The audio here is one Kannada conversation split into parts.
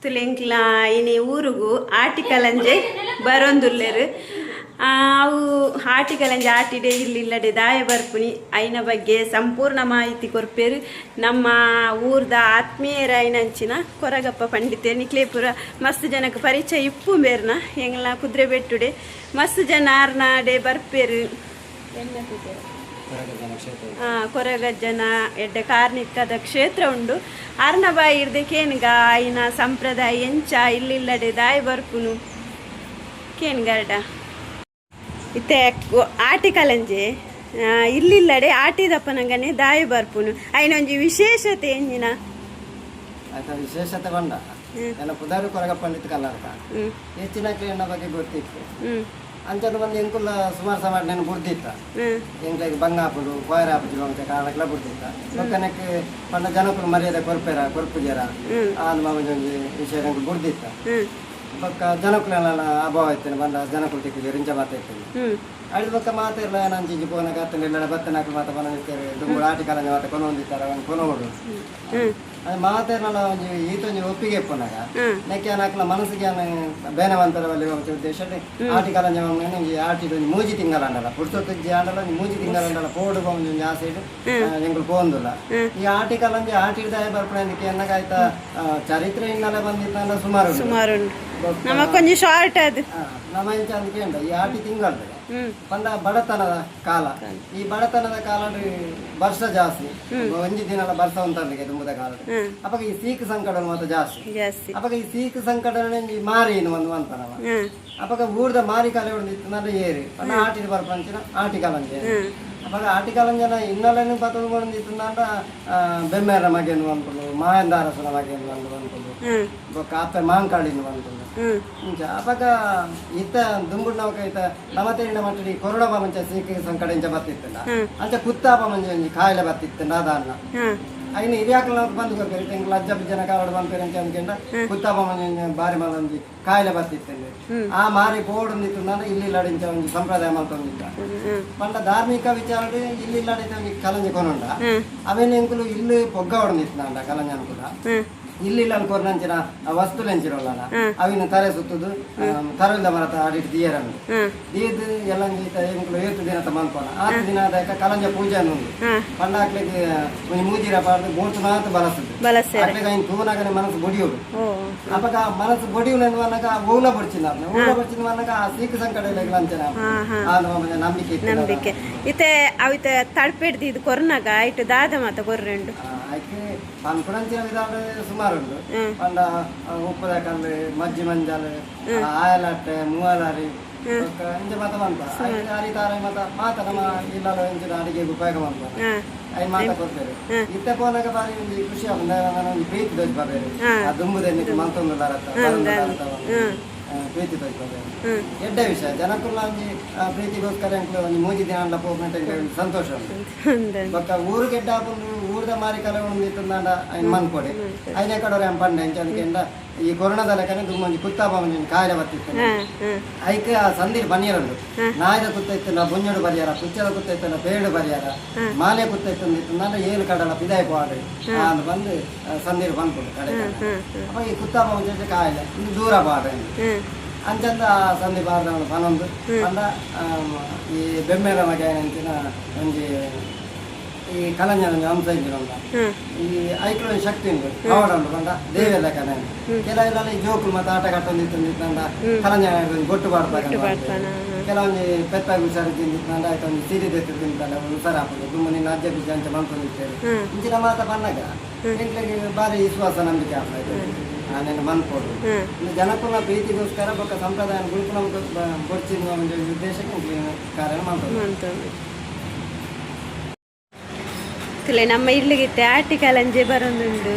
ತುಲೆಂಕ್ಲ ಇನಿ ಊರುಗು ಆಟಿಕಲಂಜೆ ಬರೊಂದುಲ್ಲೆರ್ ಅವು ಆಟಿಕಲಂಜೆ ಆಟಿಡೆ ಇಲ್ಲಿಲ್ಲಡೆ ದಾಯ ಬರ್ಪುನಿ ಐನ ಬಗ್ಗೆ ಸಂಪೂರ್ಣ ಮಾಹಿತಿ ಕೊರ್ಪೇರು ನಮ್ಮ ಊರ್ದ ಆತ್ಮೀಯರ ಐನಂಚಿನ ಕೊರಗಪ್ಪ ಪಂಡಿತೆ ನಿಕ್ಲೇಪುರ ಮಸ್ತ್ ಜನಕ್ಕೆ ಪರಿಚಯ ಇಪ್ಪು ಬೇರ್ನ ಎಂಗ್ಲ ಕುದುರೆ ಬೆಟ್ಟುಡೆ ಮಸ್ತ್ ಜನ ಆರ್ನಾಡೆ ಬರ್ಪೇರು ಕೊರಗಜ್ಜನ ಎಡ್ಡ ಕಾರ್ಣಿಕದ ಕ್ಷೇತ್ರ ಉಂಡು ಅರ್ನಬಾಯಿ ಇರ್ದೆ ಕೇನ್ಗ ಐನ ಸಂಪ್ರದಾಯ ಎಂಚ ಇಲ್ಲಿಲ್ಲಡೆ ದಾಯ ಬರ್ಪುನು ಕೇನ್ಗರ್ಡ ಇತ್ತೆ ಆಟಿಕಲಂಜೆ ಇಲ್ಲಿಲ್ಲಡೆ ಆಟಿದಪ್ಪನಂಗನೆ ದಾಯ ಬರ್ಪುನು ಐನೊಂಜಿ ವಿಶೇಷತೆ ಎಂಜಿನ ವಿಶೇಷತೆ ಬಂಡ ಎಲ್ಲ ಪುದಾರು ಕೊರಗ ಪಂಡಿತ ಕನ್ನಡ ಹೆಚ್ಚಿನ ಕ್ರಿಯೆಯ ಬಗ್ಗೆ ಗೊತ್ತಿತ್ತು ಅಂಚನ ಬಂದು ಎಂಕುಲ್ಲ ಸುಮಾರು ಸಮಾಜ ನಾನು ಬುಡ್ದಿತ್ತ ಎಂಕ್ಲಾಗಿ ಬಂಗಾಪುಡು ಕೋಯರಾಪುಡು ಅಂತ ಕಾರಣಕ್ಕೆಲ್ಲ ಬುಡ್ದಿತ್ತ ಒಕ್ಕನಕ್ಕೆ ಪಂಡ ಜನಕ್ಕೂ ಮರ್ಯಾದೆ ಕೊರ್ಪೇರ ಕೊರ್ಪುಜರ ಆದ ಮಾಮೂಲಿ ವಿಷಯ ನಂಗೆ ಬುಡ್ದಿತ್ತ ಬೊಕ್ಕ ಜನಕ್ಕಳೆಲ್ಲ ಅಭಾವ ಇರ್ತೇನೆ ಬಂದ ಜನಕ್ಕಳು ತಿಕ್ಕಿದ್ರು ರಿಂಚ ಮಾತಾಡ್ತೇನೆ ಅಳಿದ ಬೊಕ್ಕ ಮಾತಿರಲ್ಲ ನಂಚಿಂಚಿ ಪೋನ ಕತ್ತನೆಲ್ಲ ಬತ್ತನಾಕು ಮಾತ ಬಂದಿರ್ತೇವೆ ದುಂಬುಡು ಆಟಿಕಲಂಜ ಮಾತ ಕೊನೊಂದಿತ್ತಾರೆ ಅವ್ನು ಕೊನೋಡು ಅದು ಮಾತೇನಲ್ಲ ಒಂಜಿ ಈತೊಂಜಿ ಒಪ್ಪಿಗೆ ಪುನಗ ನೆಕ್ಕೆ ನಾಲ್ಕಲ ಮನಸ್ಸಿಗೆ ಬೇನವಂತರ ಅಲ್ಲಿ ಉದ್ದೇಶ ಆಟಿಕಲಂಜ ಆಟಿದ ಮೂಜಿ ತಿಂಗಳಂಡಲ್ಲ ಪುಡ್ಸೊತ್ತಿಜ್ಜಿ ಆಡಲ್ಲ ಮೂಜಿ ತಿಂಗಳಂಡಲ್ಲ ಪೋಡು ಬಂದು ಆ ಸೈಡ್ ಎಂಗಳು ಪೋಂದಿಲ್ಲ ಈ ಆಟಿಕಲಂಜ ಆಟಿದ ಬರ್ಪಣಕ್ಕೆ ಎನ್ನಗಾಯ್ತ ಚರಿತ್ರೆ ಹಿನ್ನೆಲೆ ಬಂದಿತ್ತಂದ್ರೆ ಸುಮಾರು ನಮಕೊಂಜಿ ಶಾರ್ಟ್ ಅದು ನಮ್ಮ ಇಂಚ ಅದಕ್ಕೆ ಈ ಆಟಿ ತಿಂಗಳು ಪಂಡ ಬಡತನದ ಕಾಲ ಈ ಬಡತನದ ಕಾಲ ವರ್ಷ ಜಾಸ್ತಿ ಒಂಜಿ ದಿನ ವರ್ಷ ಉಂಟಲ್ಲಿಗೆ ತುಂಬದ ಕಾಲ ಅವಾಗ ಈ ಸೀಕ್ ಸಂಕಟ ಮಾತ್ರ ಜಾಸ್ತಿ ಅವಾಗ ಈ ಸೀಕ್ ಸಂಕಟ ಮಾರಿ ಒಂದು ಅಂತನವ ಅವಾಗ ಊರ್ದ ಮಾರಿ ಕಾಲ ಹೊಡೆದಿತ್ತು ಅಂದ್ರೆ ಏರಿ ಪಂಡ ಆಟಿದ ಬರ್ಪಂಚಿನ ಆಟಿಕಲಂಜೆ ಅವಾಗ ಆಟಿಕಲಂಜನ ಇನ್ನಲ್ಲೇನು ಪತ್ರ ಬಂದಿತ್ತು ಅಂದ್ರೆ ಬೆಮ್ಮೆರ ಮಗೇನು ಅನ್ಕೊಂಡು ಮಾಯಂದಾರಸನ ಮಗೇನು ಅನ್ಕೊಂಡು ಕಾಪೆ ಮಾಂಕಾಳಿನ ಅನ್ಕೊಂಡು ಅವಾಗ ಇತ್ತ ದುಂಬುಡ್ ನವಕ ಇತ್ತ ನಮತೇರಿನ ಮಟ್ಟಿ ಕೊರೋನಾ ಮಂಚ ಸೀಕೆ ಸಂಕಟ ಇಂಚ ಬರ್ತಿತ್ತಲ್ಲ ಅಂಚ ಕುತ್ತಾಪ ಮಂಚ ಕಾಯಿಲೆ ಬರ್ತಿತ್ತು ಅದಾನ್ನ ಐನು ಹಿರಿಯಾಕಲ್ ಬಂದು ಕೊಡ್ತಾರೆ ತೆಂಗ್ ಲಜ್ಜ ಬಿಜ್ಜನ ಕಾಲೋಡು ಬಂದ್ಪೇರೆ ಅಂತ ಅಂದ್ಕೊಂಡ ಕುತ್ತಾಪ ಮಂಜ ಬಾರಿ ಮಲ್ಲೊಂಜಿ ಕಾಯಿಲೆ ಬರ್ತಿತ್ತಂದ್ರೆ ಆ ಮಾರಿ ಪೋಡೊಂದಿತ್ತು ಅಂದ್ರೆ ಇಲ್ಲಿಲ್ಲಾಡಿಂಚ ಒಂದು ಸಂಪ್ರದಾಯ ಮಾಡ್ಕೊಂಡಿದ್ದ ಪಂಡ ಧಾರ್ಮಿಕ ವಿಚಾರ ಇಲ್ಲಿಲ್ಲಾಡಿತ ಕಲಂಜಿ ಕೊನೊಂಡ ಅವೇನು ಎಂಕುಲು ಇಲ್ಲಿ ಪೊಗ್ಗ ಹೊಡೆದಿತ್ತು ನಂಡ ಕಲಂಜ ಅನ್ಕುಲ ಇಲ್ಲಿಲ್ಲ ಅನ್ಕೋರ್ನಂಚಿನ ವಸ್ತುಲೆಂಚಿರೋಲ್ಲ ಅವಿನ ತಲೆ ಸುತ್ತುದು ತರವಿಲ್ದ ಮರತ ಆಡಿಟ್ಟು ದಿಯರನ್ನು ದೀದ್ ಎಲ್ಲ ಎಂಕುಲು 7 ದಿನ ಮನ್ಪೋನ 6 ದಿನ ಆದಾಗ ಕಲಂಜ ಪೂಜೆ ಅನ್ನೋದು ಪಂಡ ಹಾಕ್ಲಿಕ್ಕೆ ಮೂಜಿರ ಪಾಡ್ದು ಬೋಡ್ತುನಾತ ಬಳಸುದು ಹಾಕ್ಲಿಕ್ಕೆ ಐನ್ ತೂನಾಗನೆ ಮನಸ್ಸು ಬೊಡಿಯೋದು ಅವಾಗ ಮನಸ್ಸು ಬೊಡಿಯುಲು ಎನ್ನುವನ್ನಾಗ ಊಲ ಬಡ್ಚಿನ ಆ ಸೀಕ ಸಂಕಟ ಇಲ್ಲ ಅಂಚನ ನಂಬಿಕೆ ಇತ್ತೆ ಅವಿತ ತಡ್ಪೆಡ್ದು ಇದು ಕೊರ್ನಾಗ ಐಟು ದಾದ ಮಾತ ಕೊರ್ರೆಂಡು ಆಯ್ಕೆ ಪನ್ಪುಡಂಚಿನ ವಿಧಾನ ಸುಮಾರು ಉಂಟು ಪಂಡ ಉಪ್ಪದ ಕಲ್ಲು ಮಜ್ಜಿ ಮಂಜಾಲು ಆಯಲಟ್ಟೆ ಮೂವಲಾರಿ ಇಂಚ ಮತ ಬಂತ ಅರಿತಾರ ಮತ ಮಾತ ನಮ್ಮ ಇಲ್ಲದ ಇಂಚಿನ ಅಡಿಗೆಗೆ ಉಪಯೋಗ ಮಾಡ್ತಾರೆ ಐದು ಮಾತ ಕೊಡ್ತೇವೆ ಇತ್ತ ಪೋನಾಗ ಬಾರಿ ಒಂದು ಖುಷಿ ಒಂದು ಪ್ರೀತಿ ದೊಡ್ಡ ಬರ್ಬೇರೆ ಆ ದುಂಬುದೆನ್ನಿಕ್ಕೆ ಮಂತೊಂದು ಪ್ರೀತಿ ತೋರಿಸ್ತಾರೆ ಎಡ್ಡ ವಿಷಯ ಜನಕ್ಕಲ್ಲ ಒಂಜಿ ಪ್ರೀತಿಗೋಸ್ಕರ ಒಂದು ಮೂಜಿ ದಿನ ಅಂಡ ಹೋಗ್ಬಿಟ್ಟು ಸಂತೋಷ ಉಂಟು ಬೊಕ್ಕ ಊರು ಗೆಡ್ಡ ಹಾಕೊಂಡು ಊರ್ದ ಮಾರಿ ಕಲೆ ಒಂದಿತ್ತು ನಾಡ ಐನ್ ಮನ್ಕೊಡಿ ಐನೇ ಕಡೋರೆ ಪಂಡೆ ಅಂಚ ಈ ಕೊರೋನಾದ ಲೆಕ್ಕನೆ ತುಂಬ ಕುತ್ತಾಪ ಕಾಯಿಲೆ ಬರ್ತಿತ್ತು ಐಕೆ ಆ ಸಂದಿರ್ ಬನಿಯರಂಡು ನಾಯ್ದ ಕುತ್ತ ಇತ್ತು ಬುಂಜಡು ಬರಿಯಾರ ಕುಚ್ಚದ ಕುತ್ತ ಇತ್ತು ಬೇಡು ಬರಿಯಾರ ಮಾಲೆ ಕುತ್ತ ಇತ್ತು ನಾನು 7 ಕಡಲ ಪಿದಾಯ ಪಾಡ್ರಿ ಅದು ಬಂದು ಸಂದಿರ್ ಬಂದ್ಕೊಡು ಕಡೆ ಅವಾಗ ಈ ಕುತ್ತಾಪ ಮುಂಚೆ ಕಾಯಿಲೆ ಇದು ದೂರ ಪಾಡ್ರಿ ಅಂಚಂದ ಸಂದಿ ಬಾರ್ದ ಪನೊಂದು ಅಂದ ಈ ಬೆಮ್ಮೆರ ಮಗೆ ಏನಂತಿನ ಒಂಜಿ ಈ ಕಲಂಜನ ಅಂಶ ಇದ್ದಿರೋಲ್ಲ ಈ ಐಕ್ಳ ಶಕ್ತಿ ಉಂಟು ಅವಡ ಉಂಟು ಬಂದ ದೇವಿ ಲೆಕ್ಕನೆ ಕೆಲವೆಲ್ಲ ಈ ಜೋಕುಲು ಮತ್ತೆ ಆಟ ಕಟ್ಟೊಂದಿತ್ತಂದ ಕಲಂಜನ ಗೊಟ್ಟು ಬಾಡ್ದಾಗ ಕೆಲವೊಂದು ಪೆತ್ತಾಗಿ ಹುಷಾರು ತಿಂದಿತ್ತಂದ ಆಯ್ತು ಒಂದು ಸೀರೆ ತೆತ್ತು ತಿಂತಲ್ಲ ಹುಷಾರು ಹಾಕೋದು ತುಂಬ ನಿನ್ನ ಅಜ್ಜ ಬಿಜ್ಜ ಅಂತ ಬಂದ್ಕೊಂಡಿರ್ತೇವೆ ಇಂಚಿನ ಮಾತ ಬಂದಾಗ ಎಂಟ್ಲಿಗೆ ಭಾರಿ ವಿಶ್ವಾಸ ನಂಬಿಕೆ ಆಗ್ತಾಯಿತ್ತು ನಾನೇನು ಬಂದ್ಕೊಡು ಜನಕ್ಕೂ ಪ್ರೀತಿಗೋಸ್ಕರ ಬೊಕ್ಕ ಸಂಪ್ರದಾಯ ಗುರುಕುಲ ಕೊಡ್ಚಿನ ಒಂದು ಉದ್ದೇಶಕ್ಕೆ ಕಾರಣ ಮಾಡ್ತಾರೆ ನಮ್ಮ ಇಲ್ಲಿಗೆ ಆಟಿಕಲಂಜೆ ಬರೋದುಂಡು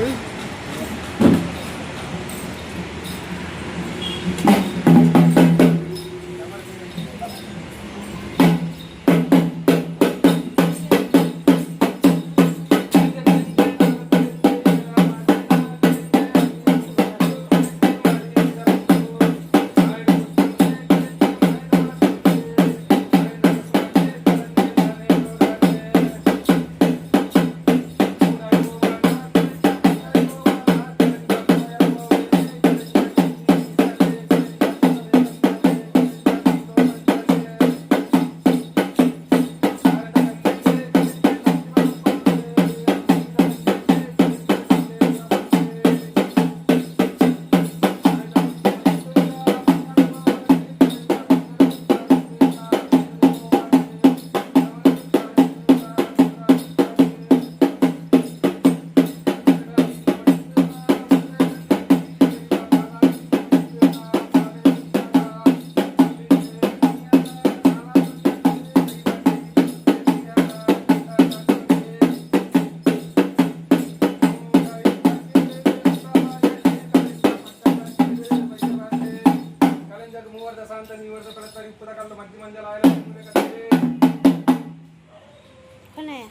ಕೊನೆಯ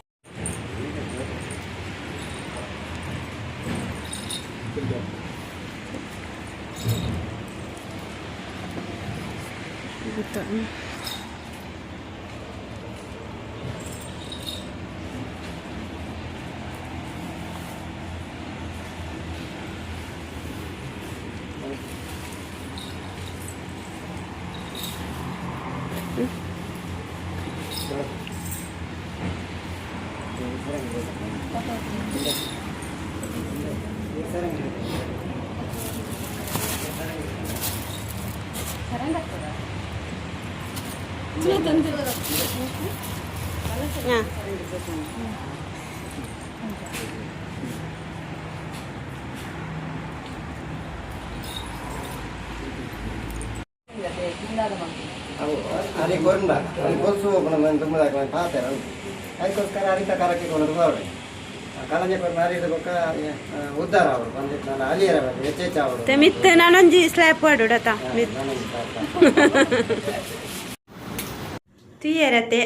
అది కొరిందా అది కొలుసు మనం దుమ్మదాకా పాతారు ಅದಕ್ಕೋಸ್ಕರ ಅರಿತ ಕರಕ್ಕೆ ಕೊಂಡು ಬರಬೇಕು ಕಲಂಜೆ ಕೊಟ್ಟು ಮಾರಿದಕ್ಕ ಉದ್ದಾರ ಅವರು ಬಂದಿತ್ತು ನಾನು ಅಲಿಯರ ಹೆಚ್ಚೆಚ್ಚ ಅವರು ಮಿತ್ತೆ ನಾನೊಂಜಿ ಸ್ಲ್ಯಾಪ್ ಪಾಡುಡತ ತುಯರತೆ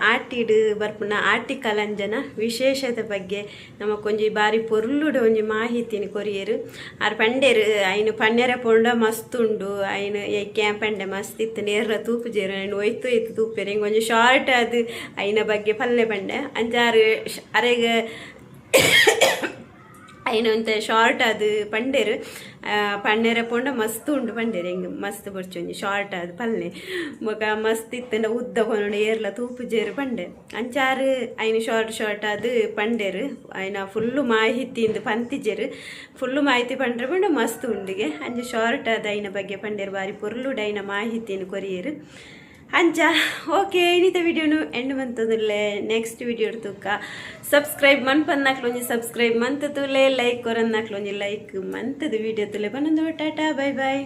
ಆಟಿಡು ಬರ್ಪುನ ಆಟಿ ಕಲಂಜನ ವಿಶೇಷತೆ ಬಗ್ಗೆ ನಮಕೊಂಜಿ ಬಾರಿ ಪೊರ್ಲುಡು ಒಂಜಿ ಮಾಹಿತಿನಿ ಕೊರಿಯರು ಆರ್ ಪಂಡೇರು ಐನು ಪನ್ನೆರ ಪೊಂಡ ಮಸ್ತ್ ಉಂಡು ಐನು ಎಕ್ಕೆ ಪಂಡೆ ಮಸ್ತ್ ಇತ್ತು ನೇರ ತೂಪು ಜೇರು ಐನು ಒಯ್ತು ತೂಪೇರು ಹಿಂಗೆ ಒಂಜಿ ಶಾರ್ಟ್ ಅದು ಐನ ಬಗ್ಗೆ ಪಲ್ಲೆ ಪಂಡೆ ಅಂಚಾರು ಅರೆಗ ಐನು ಅಂತ ಶಾರ್ಟ್ ಅದು ಪಂಡೇರು ಪನ್ನೆರ ಪೊಂಡ ಮಸ್ತ್ ಉಂಡು ಪಂಡೇರು ಹಿಂಗೆ ಮಸ್ತ್ ಬರ್ಚೊಂಜಿ ಶಾರ್ಟ್ ಅದು ಪಲ್ಲೆ ಮೊಕ ಮಸ್ತ್ ಇತ್ತಂಡ ಉದ್ದ ಕೊನೊಂಡು ಏರ್ಲ ತೂಪು ಜೇರು ಪಂಡೆ ಅಂಚಾರು ಐನು ಶಾರ್ಟ್ ಅದು ಪಂಡೇರು ಐನ ಫುಲ್ಲು ಮಾಹಿತಿಯಿಂದ ಪಂತಿಜೇರು ಫುಲ್ಲು ಮಾಹಿತಿ ಪಂಡ್ರೆ ಪಂಡ ಮಸ್ತ್ ಉಂಡಿಗೆ ಅಂಚೆ ಶಾರ್ಟ್ ಅದು ಐನ ಬಗ್ಗೆ ಪಂಡೇರು ಬಾರಿ ಪೊರ್ಲುಡು ಐನ ಮಾಹಿತಿಯನ್ನು ಕೊರಿಯರು ಅಂಚ ಓಕೆ ಇನ್ನಿತ ವಿಡಿಯೋನು ಎಂಡ್ ಮಂತದುಲ್ಲೆ ನೆಕ್ಸ್ಟ್ ವಿಡಿಯೋ ತುಕ್ಕ ಸಬ್ಸ್ಕ್ರೈಬ್ ಮನ್ಪನ್ನಾಕ್ಲೊಂಜಿ ಸಬ್ಸ್ಕ್ರೈಬ್ ಮಂತದುಲೆ ಲೈಕ್ ಕೊರನ್ನಾಕ್ಲೊಂಜಿ ಲೈಕ್ ಮಂತದ ವಿಡಿಯೋ ತುಲೆ ಬನ್ನೊಂದು ಟಾಟಾ ಬೈ ಬಾಯ್